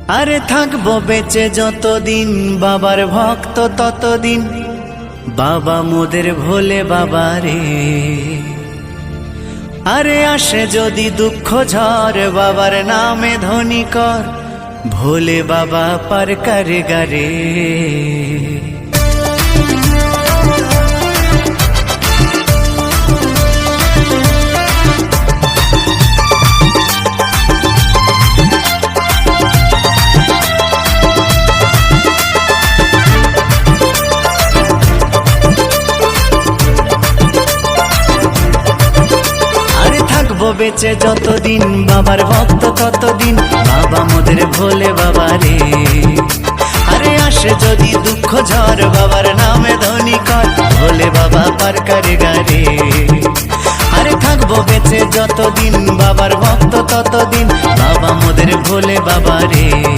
আরে থাকবো বেঁচে যতদিন বাবার ভক্ত ততদিন, বাবা মোদের ভোলে বাবা রে। আরে আসে যদি দুঃখ ঝড় বাবার নামে ধ্বনি কর, ভোলে বাবা পার করে গারে। বেঁচে যতদিন বাবার ভক্ত ততদিন, বাবা মোদের ভোলে বাবা রে। আরে আসে যদি দুঃখ ঝড় বাবার নামে ধ্বনি কর, ভোলে বাবা পার করে গারে। আরে থাকবো বেঁচে যতদিন বাবার ভক্ত ততদিন, বাবা মোদের ভোলে বাবা রে।